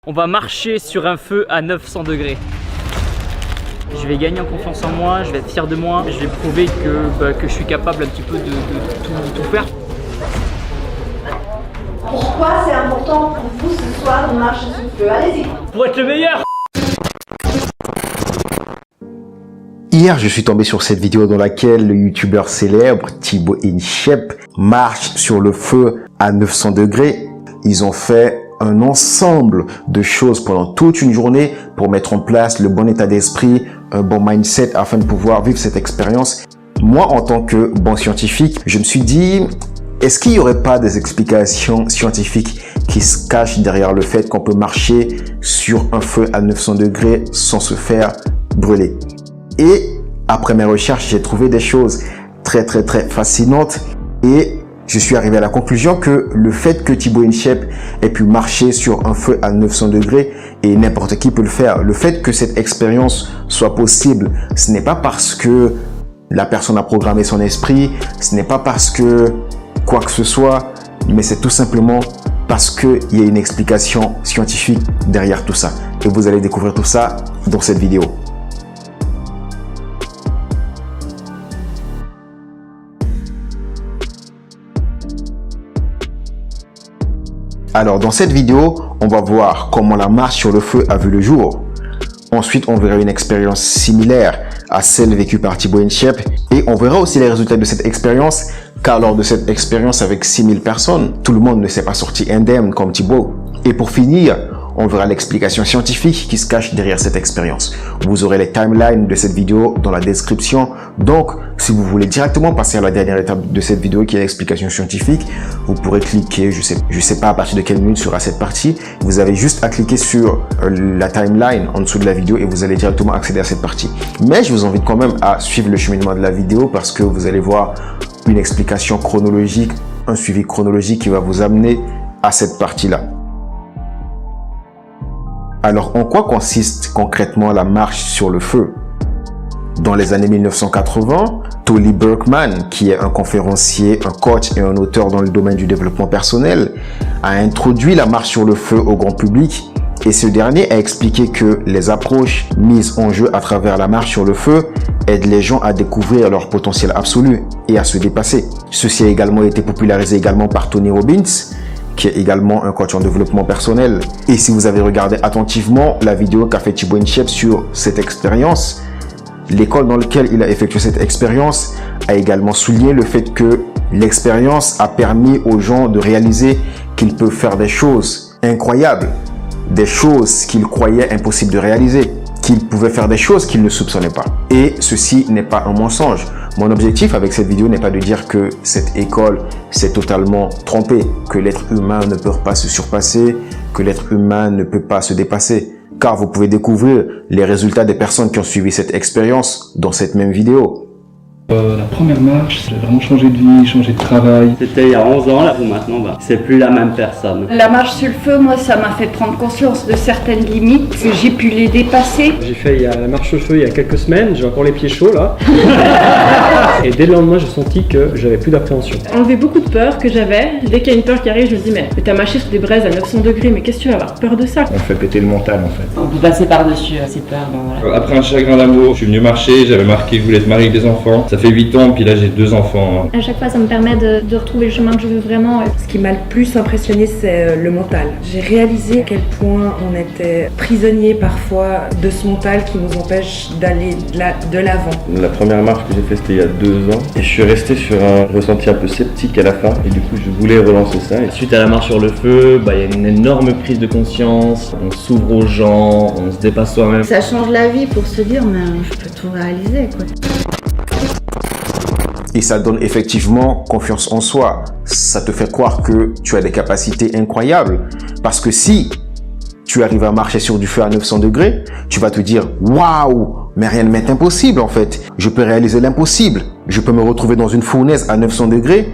On va marcher sur un feu à 900 degrés. Je vais gagner en confiance en moi, je vais être fier de moi, je vais prouver que je suis capable un petit peu de tout faire. Pourquoi c'est important pour vous ce soir de marcher sur le feu? Allez-y. Pour être le meilleur. Hier, je suis tombé sur cette vidéo dans laquelle le youtubeur célèbre Thibaut InShape marche sur le feu à 900 degrés. Ils ont fait un ensemble de choses pendant toute une journée pour mettre en place le bon état d'esprit, un bon mindset afin de pouvoir vivre cette expérience. Moi, en tant que bon scientifique, je me suis dit, est-ce qu'il n'y aurait pas des explications scientifiques qui se cachent derrière le fait qu'on peut marcher sur un feu à 900 degrés sans se faire brûler? Et après mes recherches, j'ai trouvé des choses très fascinantes et je suis arrivé à la conclusion que le fait que Thibaut InShape ait pu marcher sur un feu à 900 degrés et n'importe qui peut le faire, le fait que cette expérience soit possible, ce n'est pas parce que la personne a programmé son esprit, ce n'est pas parce que quoi que ce soit, mais c'est tout simplement parce qu'il y a une explication scientifique derrière tout ça. Et vous allez découvrir tout ça dans cette vidéo. Alors, dans cette vidéo, on va voir comment la marche sur le feu a vu le jour. Ensuite, on verra une expérience similaire à celle vécue par Thibaut InShape. Et on verra aussi les résultats de cette expérience, car lors de cette expérience avec 6000 personnes, tout le monde ne s'est pas sorti indemne comme Thibaut. Et pour finir, on verra l'explication scientifique qui se cache derrière cette expérience. Vous aurez les timelines de cette vidéo dans la description. Donc, si vous voulez directement passer à la dernière étape de cette vidéo qui est l'explication scientifique, vous pourrez cliquer, je sais pas à partir de quelle minute sera cette partie. Vous avez juste à cliquer sur la timeline en dessous de la vidéo et vous allez directement accéder à cette partie. Mais je vous invite quand même à suivre le cheminement de la vidéo parce que vous allez voir une explication chronologique, un suivi chronologique qui va vous amener à cette partie-là. Alors, en quoi consiste concrètement la marche sur le feu? Dans les années 1980, Tolly Berkman, qui est un conférencier, un coach et un auteur dans le domaine du développement personnel, a introduit la marche sur le feu au grand public et ce dernier a expliqué que les approches mises en jeu à travers la marche sur le feu aident les gens à découvrir leur potentiel absolu et à se dépasser. Ceci a également été popularisé également par Tony Robbins, qui est également un coach en développement personnel. Et si vous avez regardé attentivement la vidéo qu'a fait Thibaut InShape sur cette expérience, l'école dans laquelle il a effectué cette expérience a également souligné le fait que l'expérience a permis aux gens de réaliser qu'ils peuvent faire des choses incroyables, des choses qu'ils croyaient impossibles de réaliser, qu'ils pouvaient faire des choses qu'ils ne soupçonnaient pas. Et ceci n'est pas un mensonge. Mon objectif avec cette vidéo n'est pas de dire que cette école s'est totalement trompée, que l'être humain ne peut pas se surpasser, que l'être humain ne peut pas se dépasser. Car vous pouvez découvrir les résultats des personnes qui ont suivi cette expérience dans cette même vidéo. La première marche, j'ai vraiment changé de vie, changé de travail. C'était il y a 11 ans, là, pour maintenant, c'est plus la même personne. La marche sur le feu, moi, ça m'a fait prendre conscience de certaines limites, que j'ai pu les dépasser. J'ai fait la marche au feu il y a quelques semaines, j'ai encore les pieds chauds là. Et dès le lendemain, j'ai senti que j'avais plus d'appréhension. Enlever beaucoup de peur que j'avais. Dès qu'il y a une peur qui arrive, je me dis mais t'as marché sur des braises à 900 degrés, mais qu'est-ce que tu vas avoir peur de ça? On fait péter le mental en fait. On peut passer par-dessus ces peurs, bon, voilà. Après un chagrin d'amour, je suis venu marcher, j'avais marqué que je voulais être marié avec des enfants. Ça fait 8 ans, puis là j'ai 2 enfants. À chaque fois, ça me permet de retrouver le chemin que je veux vraiment. Ce qui m'a le plus impressionné, c'est le mental. J'ai réalisé à quel point on était prisonniers parfois de ce mental qui nous empêche d'aller de l'avant. La première marche que j'ai faite, c'était il y a 2 ans. Et je suis resté sur un ressenti un peu sceptique à la fin. Et du coup, je voulais relancer ça. Et suite à la marche sur le feu, il y a une énorme prise de conscience. On s'ouvre aux gens, on se dépasse soi-même. Ça change la vie pour se dire, mais je peux tout réaliser, quoi. Et ça donne effectivement confiance en soi. Ça te fait croire que tu as des capacités incroyables. Parce que si tu arrives à marcher sur du feu à 900 degrés, tu vas te dire « Waouh, mais rien ne m'est impossible en fait. Je peux réaliser l'impossible. Je peux me retrouver dans une fournaise à 900 degrés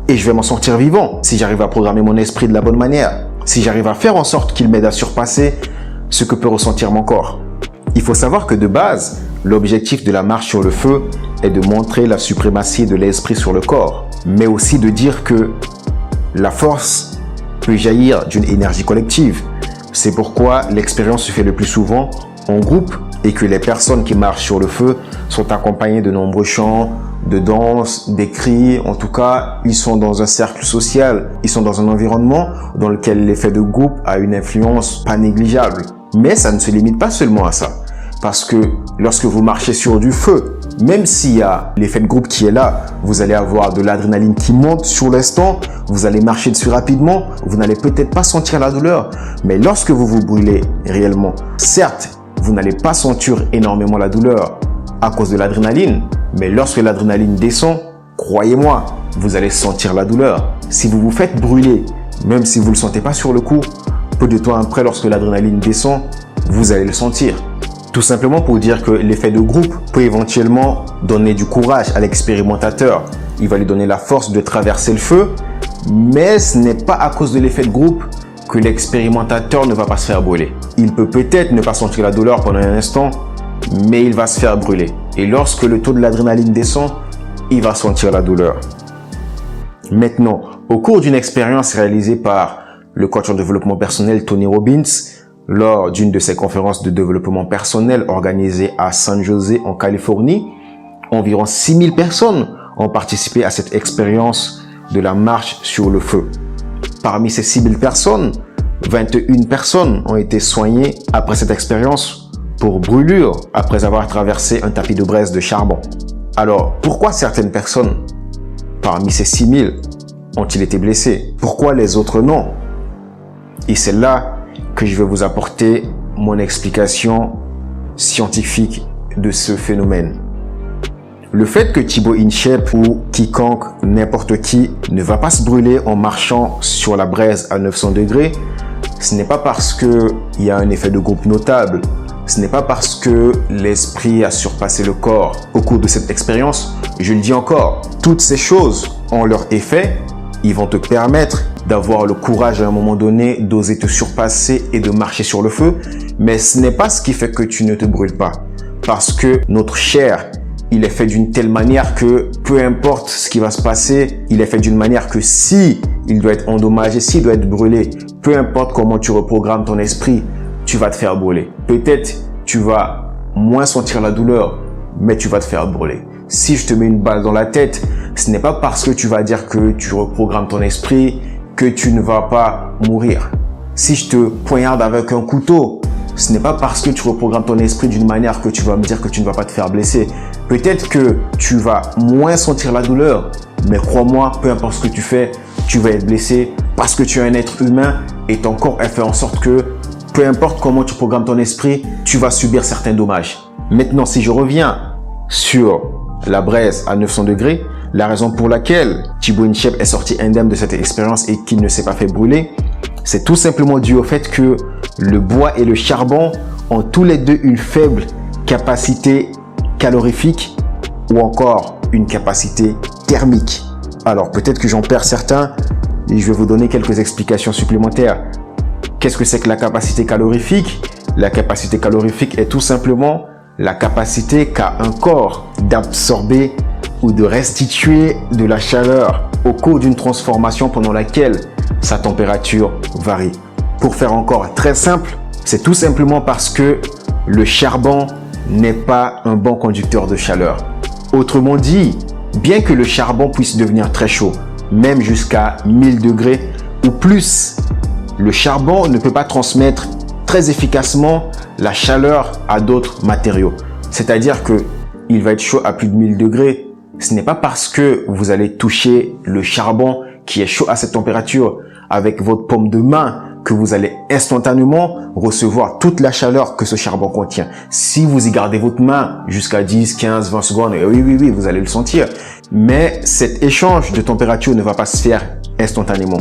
et je vais m'en sortir vivant si j'arrive à programmer mon esprit de la bonne manière. Si j'arrive à faire en sorte qu'il m'aide à surpasser ce que peut ressentir mon corps. » Il faut savoir que de base, l'objectif de la marche sur le feu est de montrer la suprématie de l'esprit sur le corps, mais aussi de dire que la force peut jaillir d'une énergie collective. C'est pourquoi l'expérience se fait le plus souvent en groupe et que les personnes qui marchent sur le feu sont accompagnées de nombreux chants, de danse, des cris. En tout cas, ils sont dans un cercle social, ils sont dans un environnement dans lequel l'effet de groupe a une influence pas négligeable. Mais ça ne se limite pas seulement à ça. Parce que lorsque vous marchez sur du feu, même s'il y a l'effet de groupe qui est là, vous allez avoir de l'adrénaline qui monte sur l'instant, vous allez marcher dessus rapidement, vous n'allez peut-être pas sentir la douleur. Mais lorsque vous vous brûlez réellement, certes, vous n'allez pas sentir énormément la douleur à cause de l'adrénaline, mais lorsque l'adrénaline descend, croyez-moi, vous allez sentir la douleur. Si vous vous faites brûler, même si vous ne le sentez pas sur le coup, peu de temps après, lorsque l'adrénaline descend, vous allez le sentir. Tout simplement pour dire que l'effet de groupe peut éventuellement donner du courage à l'expérimentateur. Il va lui donner la force de traverser le feu, mais ce n'est pas à cause de l'effet de groupe que l'expérimentateur ne va pas se faire brûler. Il peut peut-être ne pas sentir la douleur pendant un instant, mais il va se faire brûler. Et lorsque le taux de l'adrénaline descend, il va sentir la douleur. Maintenant, au cours d'une expérience réalisée par le coach en développement personnel Tony Robbins, lors d'une de ses conférences de développement personnel organisées à San José en Californie, environ 6000 personnes ont participé à cette expérience de la marche sur le feu. Parmi ces 6000 personnes, 21 personnes ont été soignées après cette expérience pour brûlure après avoir traversé un tapis de braise de charbon. Alors, pourquoi certaines personnes parmi ces 6000 ont-ils été blessées? Pourquoi les autres non? Et c'est là que je vais vous apporter mon explication scientifique de ce phénomène. Le fait que Thibaut Inchep ou quiconque, n'importe qui, ne va pas se brûler en marchant sur la braise à 900 degrés, ce n'est pas parce qu'il y a un effet de groupe notable, ce n'est pas parce que l'esprit a surpassé le corps au cours de cette expérience. Je le dis encore, toutes ces choses ont leur effet, ils vont te permettre d'avoir le courage à un moment donné d'oser te surpasser et de marcher sur le feu, mais ce n'est pas ce qui fait que tu ne te brûles pas. Parce que notre chair, il est fait d'une telle manière que peu importe ce qui va se passer, il est fait d'une manière que si il doit être endommagé, s'il doit être brûlé, peu importe comment tu reprogrammes ton esprit, tu vas te faire brûler. Peut-être tu vas moins sentir la douleur, mais tu vas te faire brûler. Si je te mets une balle dans la tête, ce n'est pas parce que tu vas dire que tu reprogrammes ton esprit que tu ne vas pas mourir. Si je te poignarde avec un couteau, ce n'est pas parce que tu reprogrammes ton esprit d'une manière que tu vas me dire que tu ne vas pas te faire blesser. Peut-être que tu vas moins sentir la douleur, mais crois-moi, peu importe ce que tu fais, tu vas être blessé parce que tu es un être humain et ton corps a fait en sorte que, peu importe comment tu programmes ton esprit, tu vas subir certains dommages. Maintenant, si je reviens sur la braise à 900 degrés, la raison pour laquelle Thibaut Inchep est sorti indemne de cette expérience et qu'il ne s'est pas fait brûler, c'est tout simplement dû au fait que le bois et le charbon ont tous les deux une faible capacité calorifique ou encore une capacité thermique. Alors peut-être que j'en perds certains et je vais vous donner quelques explications supplémentaires. Qu'est-ce que c'est que la capacité calorifique? La capacité calorifique est tout simplement la capacité qu'a un corps d'absorber ou de restituer de la chaleur au cours d'une transformation pendant laquelle sa température varie. Pour faire encore très simple, c'est tout simplement parce que le charbon n'est pas un bon conducteur de chaleur. Autrement dit, bien que le charbon puisse devenir très chaud, même jusqu'à 1000 degrés ou plus, le charbon ne peut pas transmettre très efficacement la chaleur à d'autres matériaux. C'est-à-dire que il va être chaud à plus de 1000 degrés. Ce n'est pas parce que vous allez toucher le charbon qui est chaud à cette température avec votre paume de main que vous allez instantanément recevoir toute la chaleur que ce charbon contient. Si vous y gardez votre main jusqu'à 10, 15, 20 secondes, oui, vous allez le sentir. Mais cet échange de température ne va pas se faire instantanément.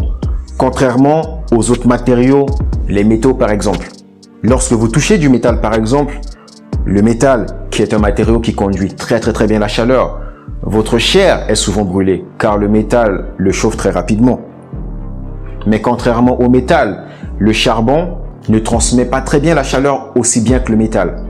Contrairement aux autres matériaux, les métaux par exemple. Lorsque vous touchez du métal par exemple, le métal qui est un matériau qui conduit très bien la chaleur, votre chair est souvent brûlée car le métal le chauffe très rapidement. Mais contrairement au métal, le charbon ne transmet pas très bien la chaleur aussi bien que le métal.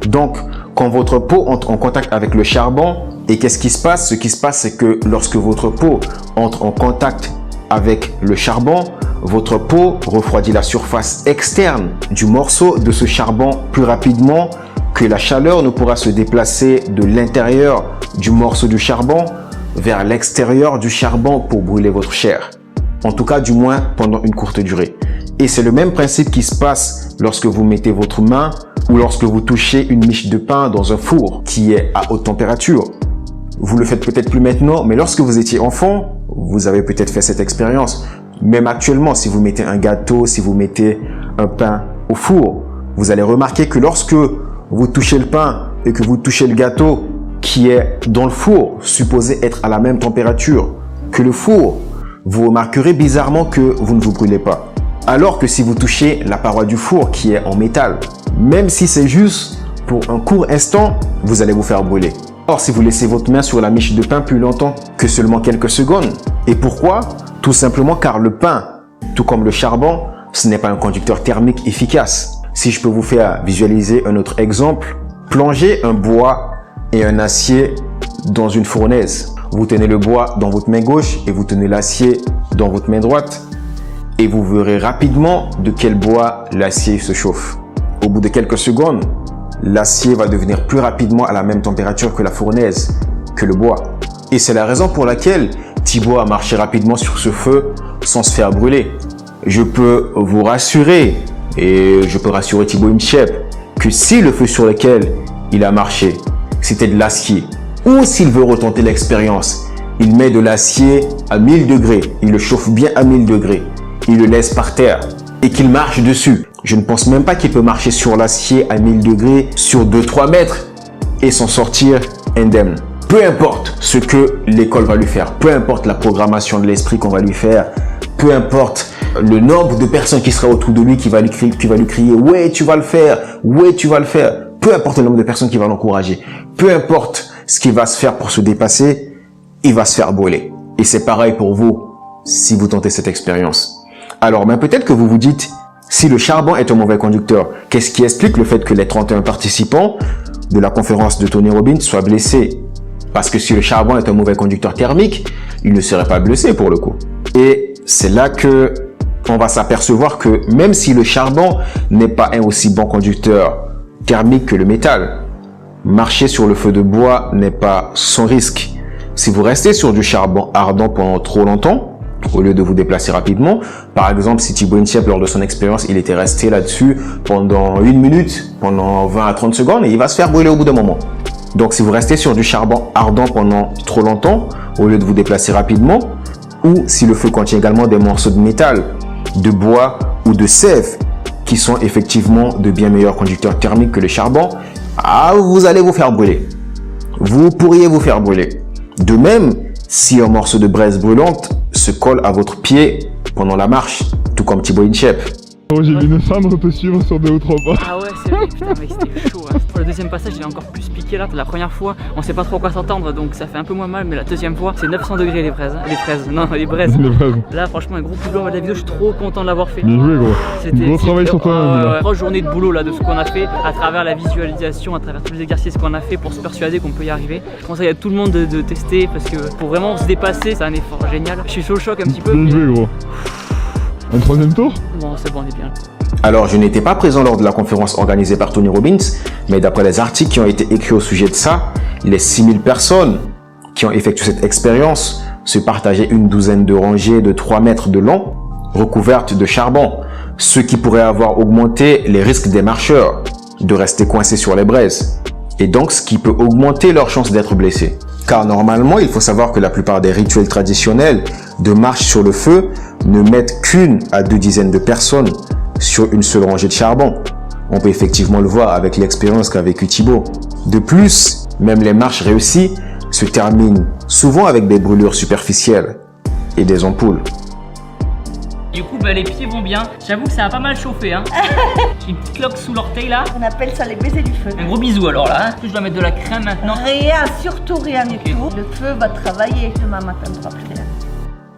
Donc, quand votre peau entre en contact avec le charbon, et qu'est-ce qui se passe? Ce qui se passe, c'est que lorsque votre peau entre en contact avec le charbon, votre peau refroidit la surface externe du morceau de ce charbon plus rapidement que la chaleur ne pourra se déplacer de l'intérieur du morceau de charbon vers l'extérieur du charbon pour brûler votre chair. En tout cas, du moins pendant une courte durée. Et c'est le même principe qui se passe lorsque vous mettez votre main ou lorsque vous touchez une miche de pain dans un four qui est à haute température. Vous le faites peut-être plus maintenant, mais lorsque vous étiez enfant, vous avez peut-être fait cette expérience. Même actuellement, si vous mettez un gâteau, si vous mettez un pain au four, vous allez remarquer que lorsque vous touchez le pain et que vous touchez le gâteau qui est dans le four, supposé être à la même température que le four, vous remarquerez bizarrement que vous ne vous brûlez pas. Alors que si vous touchez la paroi du four qui est en métal, même si c'est juste pour un court instant, vous allez vous faire brûler. Or, si vous laissez votre main sur la miche de pain plus longtemps que seulement quelques secondes. Et pourquoi? Tout simplement car le pain, tout comme le charbon, ce n'est pas un conducteur thermique efficace. Si je peux vous faire visualiser un autre exemple, plongez un bois et un acier dans une fournaise. Vous tenez le bois dans votre main gauche et vous tenez l'acier dans votre main droite. Et vous verrez rapidement de quel bois l'acier se chauffe. Au bout de quelques secondes, l'acier va devenir plus rapidement à la même température que la fournaise, que le bois. Et c'est la raison pour laquelle Thibaut a marché rapidement sur ce feu sans se faire brûler. Je peux vous rassurer, et je peux rassurer Thibaut InShape, que si le feu sur lequel il a marché, c'était de l'acier, ou s'il veut retenter l'expérience, il met de l'acier à 1000 degrés, il le chauffe bien à 1000 degrés, il le laisse par terre et qu'il marche dessus. Je ne pense même pas qu'il peut marcher sur l'acier à 1000 degrés sur 2-3 mètres et s'en sortir indemne. Peu importe ce que l'école va lui faire, peu importe la programmation de l'esprit qu'on va lui faire, peu importe le nombre de personnes qui sera autour de lui qui va lui crier « Ouais, tu vas le faire, ouais, tu vas le faire ». Peu importe le nombre de personnes qui vont l'encourager, peu importe ce qu'il va se faire pour se dépasser, il va se faire brûler. Et c'est pareil pour vous si vous tentez cette expérience. Alors, peut-être que vous vous dites, si le charbon est un mauvais conducteur, qu'est-ce qui explique le fait que les 31 participants de la conférence de Tony Robbins soient blessés? Parce que si le charbon est un mauvais conducteur thermique, il ne serait pas blessé pour le coup. Et c'est là que on va s'apercevoir que même si le charbon n'est pas un aussi bon conducteur thermique que le métal, marcher sur le feu de bois n'est pas sans risque. Si vous restez sur du charbon ardent pendant trop longtemps, au lieu de vous déplacer rapidement, par exemple, si Thibaut InShape, lors de son expérience, il était resté là-dessus pendant 1 minute, pendant 20 à 30 secondes, et il va se faire brûler au bout d'un moment. Donc, si vous restez sur du charbon ardent pendant trop longtemps, au lieu de vous déplacer rapidement, ou si le feu contient également des morceaux de métal, de bois ou de sève, qui sont effectivement de bien meilleurs conducteurs thermiques que le charbon, vous allez vous faire brûler. Vous pourriez vous faire brûler. De même, si un morceau de braise brûlante se colle à votre pied pendant la marche, tout comme Thibaut InShape. J'ai vu une femme un peu suivre sur 2 ou 3 pas. Ah ouais, c'est vrai, putain, mec, c'était chaud. Hein. Pour le deuxième passage, il est encore plus piqué là. La première fois, on sait pas trop à quoi s'attendre, donc ça fait un peu moins mal. Mais la deuxième fois, c'est 900 degrés les braises. Non, les braises. Là, franchement, un gros plus lourd de la vidéo, je suis trop content de l'avoir fait. Bien joué, gros. Gros travail sur toi. 3 journées de boulot là, de ce qu'on a fait, à travers la visualisation, à travers tous les exercices qu'on a fait pour se persuader qu'on peut y arriver. Je conseille à tout le monde de tester parce que pour vraiment se dépasser, c'est un effort génial. Je suis sous le choc un petit peu. Bien joué, gros. Un 3e tour? Bon, c'est bon, on est bien. Alors, je n'étais pas présent lors de la conférence organisée par Tony Robbins, mais d'après les articles qui ont été écrits au sujet de ça, les 6000 personnes qui ont effectué cette expérience se partageaient une douzaine de rangées de 3 mètres de long, recouvertes de charbon, ce qui pourrait avoir augmenté les risques des marcheurs de rester coincés sur les braises, et donc ce qui peut augmenter leur chance d'être blessés. Car normalement, il faut savoir que la plupart des rituels traditionnels de marche sur le feu ne mettent qu'1 à 2 dizaines de personnes sur une seule rangée de charbon. On peut effectivement le voir avec l'expérience qu'a vécu Thibaut. De plus, même les marches réussies se terminent souvent avec des brûlures superficielles et des ampoules. Du coup, les pieds vont bien. J'avoue que ça a pas mal chauffé. Hein. J'ai une petite cloque sous l'orteil là. On appelle ça les baisers du feu. Un gros bisou alors là. Je dois mettre de la crème maintenant. Rien, surtout rien du tout. Le feu va travailler demain matin 3 plus tard.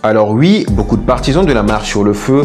Alors oui, beaucoup de partisans de la marche sur le feu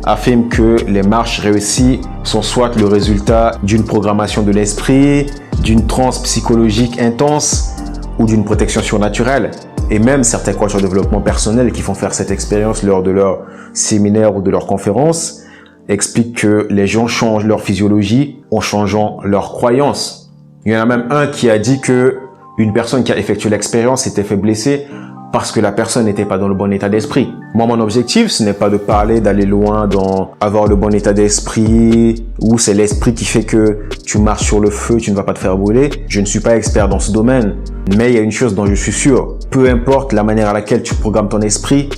affirment que les marches réussies sont soit le résultat d'une programmation de l'esprit, d'une transe psychologique intense ou d'une protection surnaturelle. Et même certains coachs en développement personnel qui font faire cette expérience lors de leur séminaire ou de leur conférence expliquent que les gens changent leur physiologie en changeant leurs croyances. Il y en a même un qui a dit que une personne qui a effectué l'expérience s'était fait blesser parce que la personne n'était pas dans le bon état d'esprit. Moi, mon objectif, ce n'est pas de parler, d'aller loin dans avoir le bon état d'esprit, ou c'est l'esprit qui fait que tu marches sur le feu, tu ne vas pas te faire brûler. Je ne suis pas expert dans ce domaine, mais il y a une chose dont je suis sûr. Peu importe la manière à laquelle tu programmes ton esprit,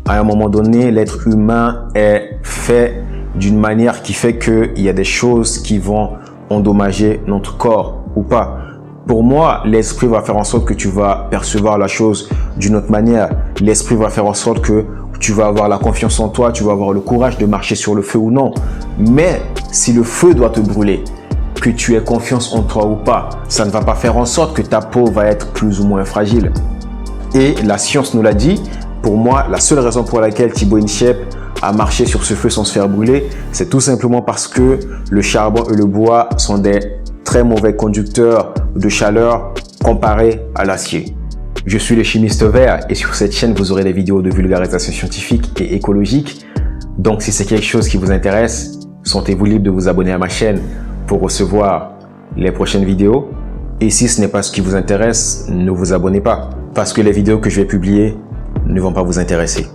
à un moment donné, l'être humain est fait d'une manière qui fait qu'il y a des choses qui vont endommager notre corps ou pas. Pour moi, l'esprit va faire en sorte que tu vas percevoir la chose d'une autre manière. L'esprit va faire en sorte que tu vas avoir la confiance en toi, tu vas avoir le courage de marcher sur le feu ou non. Mais si le feu doit te brûler, que tu aies confiance en toi ou pas, ça ne va pas faire en sorte que ta peau va être plus ou moins fragile. Et la science nous l'a dit, pour moi, la seule raison pour laquelle Thibaut InShape a marché sur ce feu sans se faire brûler, c'est tout simplement parce que le charbon et le bois sont des très mauvais conducteurs de chaleur comparé à l'acier. Je suis le chimiste vert et sur cette chaîne vous aurez des vidéos de vulgarisation scientifique et écologique. Donc si c'est quelque chose qui vous intéresse, sentez-vous libre de vous abonner à ma chaîne pour recevoir les prochaines vidéos. Et si ce n'est pas ce qui vous intéresse, ne vous abonnez pas parce que les vidéos que je vais publier ne vont pas vous intéresser.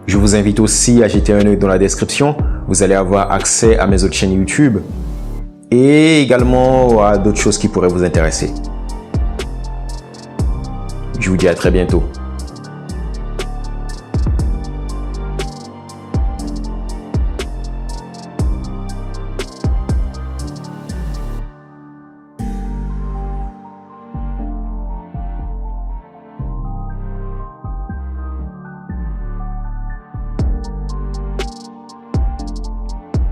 Je vous invite aussi à jeter un œil dans la description. Vous allez avoir accès à mes autres chaînes YouTube et également à d'autres choses qui pourraient vous intéresser. Je vous dis à très bientôt.